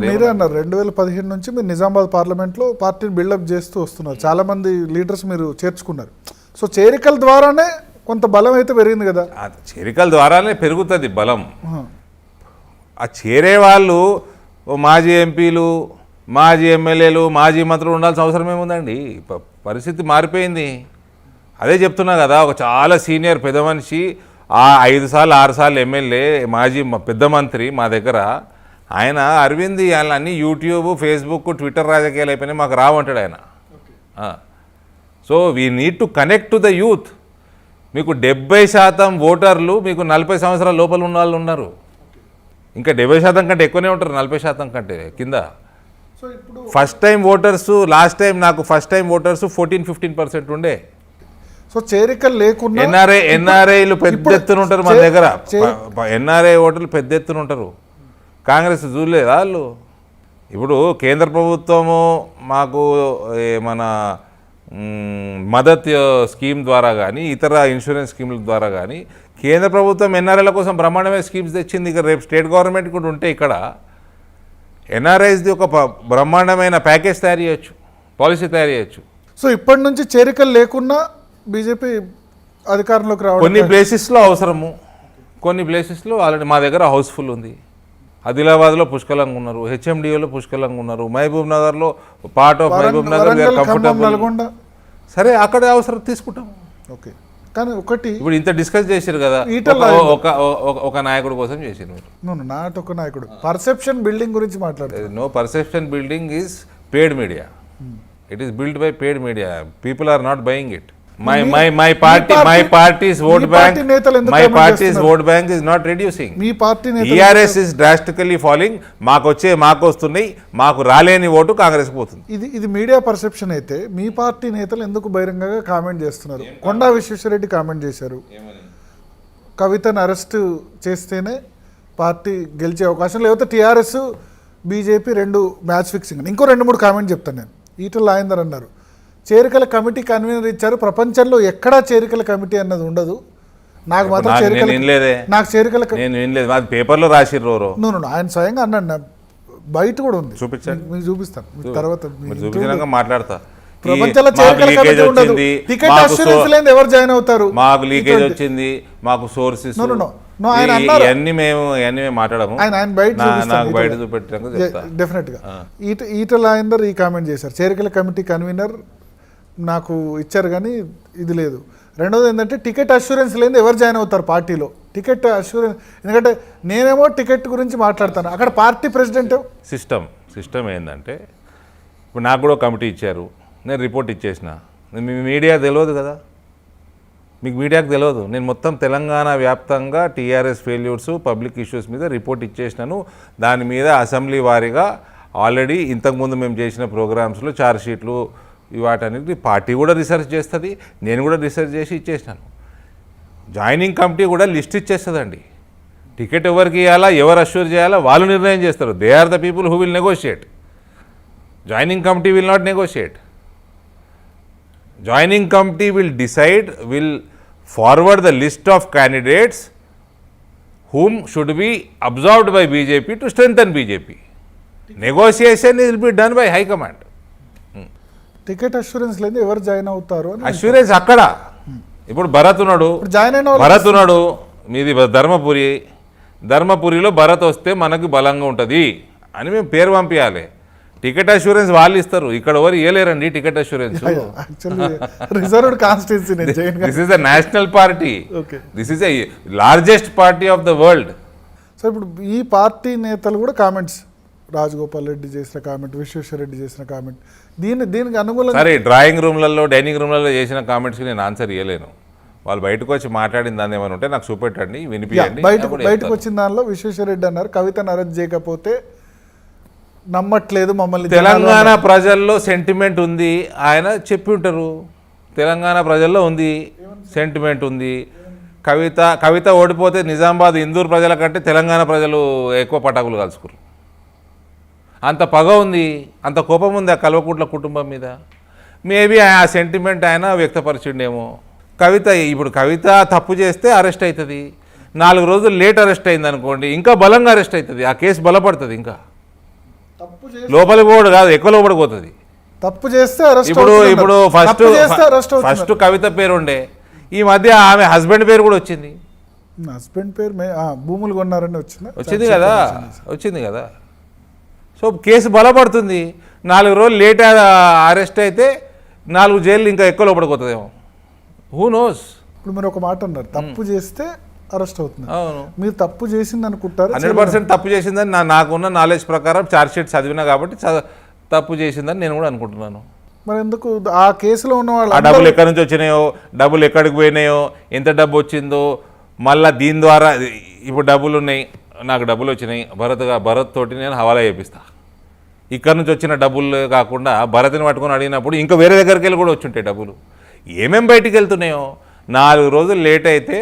మీరే అన్నారు 2015 నుంచి మీరు నిజామాబాద్ పార్లమెంట్లో పార్టీని బిల్డప్ చేస్తూ వస్తున్నారు. చాలామంది లీడర్స్ మీరు చేర్చుకున్నారు. సో చేరికల ద్వారానే కొంత బలం అయితే పెరిగింది కదా. చేరికల ద్వారానే పెరుగుతుంది బలం. ఆ చేరే వాళ్ళు మాజీ ఎంపీలు, మాజీ ఎమ్మెల్యేలు, మాజీ మంత్రులు ఉండాల్సిన అవసరం ఏముందండి. పరిస్థితి మారిపోయింది. అదే చెప్తున్నా కదా, ఒక చాలా సీనియర్ పెద్ద మనిషి, 5 సార్లు 6 సార్లు ఎమ్మెల్యే, మాజీ పెద్ద మంత్రి మా దగ్గర, ఆయన అరవింద్ అన్నీ యూట్యూబ్, ఫేస్బుక్, ట్విట్టర్ రాజకీయాలు అయిపోయినాయి, మాకు రావంటాడు ఆయన. So we need to connect to the youth. మీకు 70% ఓటర్లు మీకు 40 సంవత్సరాల లోపల ఉన్న వాళ్ళు ఉన్నారు. ఇంకా 70% కంటే ఎక్కువనే ఉంటారు, 40% కంటే కింద. First time voters last time నాకు ఫస్ట్ టైం ఓటర్స్ 14-15% ఉండే. సో చేరికలు లేకుండా ఎన్ఆర్ఐలు పెద్ద ఎత్తున ఉంటారు మన దగ్గర. ఎన్ఆర్ఐ ఓటర్లు పెద్ద ఎత్తున ఉంటారు. కాంగ్రెస్ చూడలేదు వాళ్ళు. ఇప్పుడు కేంద్ర ప్రభుత్వము మాకు మన మదత్ స్కీమ్ ద్వారా కానీ, ఇతర ఇన్సూరెన్స్ స్కీముల ద్వారా కానీ కేంద్ర ప్రభుత్వం ఎన్ఆర్ఐల కోసం బ్రహ్మాండమైన స్కీమ్స్ తెచ్చింది. ఇక రేపు స్టేట్ గవర్నమెంట్ కూడా ఉంటే ఇక్కడ ఎన్ఆర్ఐస్ది ఒక బ్రహ్మాండమైన ప్యాకేజ్ తయారు చేయొచ్చు, పాలసీ తయారు చేయొచ్చు. సో ఇప్పటి నుంచి చేరికలు లేకున్నా బీజేపీ అధికారంలోకి రావడం కొన్ని ప్లేసెస్లో అవసరము, కొన్ని ప్లేసెస్లో ఆల్రెడీ మా దగ్గర హౌస్ఫుల్ ఉంది. ఆదిలాబాద్లో పుష్కలంగా ఉన్నారు, హెచ్ఎండిఏలో పుష్కలంగా ఉన్నారు, మహబూబ్ నగర్లో part of Mahbubnagar comfortable. సరే అక్కడ అవసరం తీసుకుంటాం. ఓకే, కానీ ఒకటి ఇప్పుడు ఇంత డిస్కస్ చేశారు కదా, ఒక నాయకుడు కోసం చేశారు. నాట్ ఒక నాయకుడు, పర్సెప్షన్ బిల్డింగ్ గురించి మాట్లాడుతుంది. No, perception building is paid media. It is build by paid media. People are not buying it. My party's vote bank is not reducing. మీ party ERS is drastically falling. మాకు వస్తున్నాయి, మాకు రాలేని vote Congress పోతుంది. ఇది media perception అయితే మీ party నేతలు ఎందుకు బహిరంగంగా కామెంట్ చేస్తున్నారు? కొండా విశ్వేశ్వరరెడ్డి కామెంట్ చేశారు, కవితను అరెస్ట్ చేస్తేనే పార్టీ గెలిచే అవకాశం, లేకపోతే టీఆర్ఎస్ బీజేపీ 2 మ్యాచ్ ఫిక్సింగ్. ఇంకో 2-3 కామెంట్ చెప్తాను నేను. ఈటల రాజేందర్ అన్నారు చేరికల కమిటీ కన్వీనర్ ఇచ్చారు, ప్రపంచంలో ఎక్కడా చేరికల కమిటీ అన్నది ఉండదు, నాకు మాత్రం నాకు చేరికల పేపర్లో రాసిర్రు. ఆయన స్వయంగా అన్నాడు, బయట కూడా ఉంది, చూపించండి, మీకు చూపిస్తాను తర్వాత మాట్లాడతా. ప్రపంచంలో చేరికల కమిటీ ఉండదు. టికెట్ అష్యూరెన్స్ లేని ఎవరు జాయిన్ అవుతారు? మాకు లీకేజ్ వచ్చింది, మాకు సోర్సెస్ ఇవన్నీ మేము మాట్లాడము. ఆయన బయట చూపెట్టాక డెఫినెట్ గా ఈటల రాజేందర్ ఈ కామెంట్ చేశారు, చేరికల కమిటీ కన్వీనర్ నాకు ఇచ్చారు కానీ ఇది లేదు. రెండోది ఏంటంటే టికెట్ అష్యూరెన్స్ లేని ఎవరు జాయిన్ అవుతారు పార్టీలో? టికెట్ అష్యూరెన్స్, ఎందుకంటే నేనేమో టికెట్ గురించి మాట్లాడతాను, అక్కడ పార్టీ ప్రెసిడెంట్. సిస్టమ్ ఏంటంటే ఇప్పుడు నాకు కూడా కమిటీ ఇచ్చారు, నేను రిపోర్ట్ ఇచ్చేసిన. మీ మీడియా తెలియదు కదా, మీకు మీడియాకు తెలియదు. నేను మొత్తం తెలంగాణ వ్యాప్తంగా టీఆర్ఎస్ ఫెయిల్యూర్స్, పబ్లిక్ ఇష్యూస్ మీద రిపోర్ట్ ఇచ్చేసినాను. దాని మీద అసెంబ్లీ వారీగా ఆల్రెడీ ఇంతకుముందు మేము చేసిన ప్రోగ్రామ్స్లో ఛార్జ్ షీట్లు వాటన్నిటి పార్టీ కూడా రీసెర్చ్ చేస్తుంది, నేను కూడా రీసెర్చ్ చేసి ఇచ్చేసినాను. జాయినింగ్ కమిటీ కూడా లిస్ట్ ఇచ్చేస్తుందండి. టికెట్ ఎవరికి ఇవ్వాలా, ఎవరు అష్యూర్ చేయాలా వాళ్ళు నిర్ణయం చేస్తారు. They are the people who will negotiate. Joining committee will not negotiate. Joining committee will decide, will forward the list of candidates whom should be absorbed by BJP to strengthen BJP. Negotiation will be done by High Command. Ticket assurance లేదు ఎవరు join అవుతారు అని assurance అక్కడ. ఇప్పుడు భరత్ ఉన్నాడు, మీది ధర్మపురిలో భరత్ వస్తే మనకు బలంగా ఉంటుంది అని మేము పేరు పంపించాలి. టికెట్ అష్యూరెన్స్ వాళ్ళు ఇస్తారు, ఇక్కడ ఎవరు ఇవ్వలేరండి ticket assurance. Reserved constituency. This is the national party, this is the largest party of the world. So ఇప్పుడు ఈ పార్టీ నేతలు కూడా కామెంట్స్, రాజగోపాల్ రెడ్డి చేసిన కామెంట్, విశ్వేశ్వరరెడ్డి చేసిన కామెంట్, దీనికి అనుకూలంగా సరే డ్రాయింగ్ రూమ్లలో, డైనింగ్ రూమ్లలో చేసిన కామెంట్స్కి నేను ఆన్సర్ ఇవ్వలేను. వాళ్ళు బయటకు వచ్చి మాట్లాడిన దాన్ని ఏమైనా ఉంటే నాకు చూపెట్టండి, వినిపించండి. బయటకు వచ్చిన దానిలో విశ్వేశ్వరరెడ్డి అన్నారు కవితను అరెస్ట్ చేయకపోతే నమ్మట్లేదు మమ్మల్ని. తెలంగాణ ప్రజల్లో సెంటిమెంట్ ఉంది, ఆయన చెప్పి ఉంటారు. తెలంగాణ ప్రజల్లో ఉంది, సెంటిమెంట్ ఉంది. కవిత ఓడిపోతే నిజామాబాద్, ఇందూరు ప్రజల కంటే తెలంగాణ ప్రజలు ఎక్కువ పటాకులు కలుసుకురు. అంత పగ ఉంది, అంత కోపం ఉంది ఆ కల్వకుంట్ల కుటుంబం మీద. మేబీ ఆ సెంటిమెంట్ ఆయన వ్యక్తపరిచిండేమో. ఇప్పుడు కవిత తప్పు చేస్తే అరెస్ట్ అవుతుంది, 4 రోజులు లేట్ అరెస్ట్ అయింది అనుకోండి, ఇంకా బలంగా అరెస్ట్ అవుతుంది, ఆ కేసు బలపడుతుంది ఇంకా. తప్పు చేస్తే లోపలికి పోడు కాదు, ఎక్కువ లోపలికి పోతుంది. తప్పు చేస్తే అరెస్ట్ ఇప్పుడు ఫస్ట్ కవిత పేరు ఉండే, ఈ మధ్య ఆమె హస్బెండ్ పేరు కూడా వచ్చింది. హస్బెండ్ పేరు భూములు కొన్నారని వచ్చింది కదా. సో కేసు బలపడుతుంది. 4 రోజులు లేట్ అరెస్ట్ అయితే 4 జైలు ఇంకా ఎక్కువ లోపడిపోతుందేమో, హూ నోస్. ఇప్పుడు మీరు ఒక మాట అన్నారు, తప్పు చేస్తే అరెస్ట్ అవుతుంది. అవును, మీరు తప్పు చేసింది అనుకుంటారు. 100% తప్పు చేసిందని నాకున్న నాలెడ్జ్ ప్రకారం ఛార్జ్ షీట్ చదివినా కాబట్టి తప్పు చేసిందని నేను కూడా అనుకుంటున్నాను. మరి ఎందుకు ఆ కేసులో ఉన్న వాళ్ళు ఆ డబ్బులు ఎక్కడి నుంచి వచ్చినాయో, డబ్బులు ఎక్కడికి పోయినాయో, ఎంత డబ్బు వచ్చిందో, మళ్ళీ దీని ద్వారా ఇప్పుడు డబ్బులు ఉన్నాయి, నాకు డబ్బులు వచ్చినాయి, భరత్ తోటి నేను హవాలా చేపిస్తా. ఇక్కడ నుంచి వచ్చిన డబ్బులు కాకుండా భరత్ని పట్టుకొని అడిగినప్పుడు ఇంకా వేరే దగ్గరికి వెళ్ళి కూడా వచ్చి ఉంటాయి డబ్బులు. ఏమేమి బయటికి వెళ్తున్నాయో 4 రోజులు లేట్ అయితే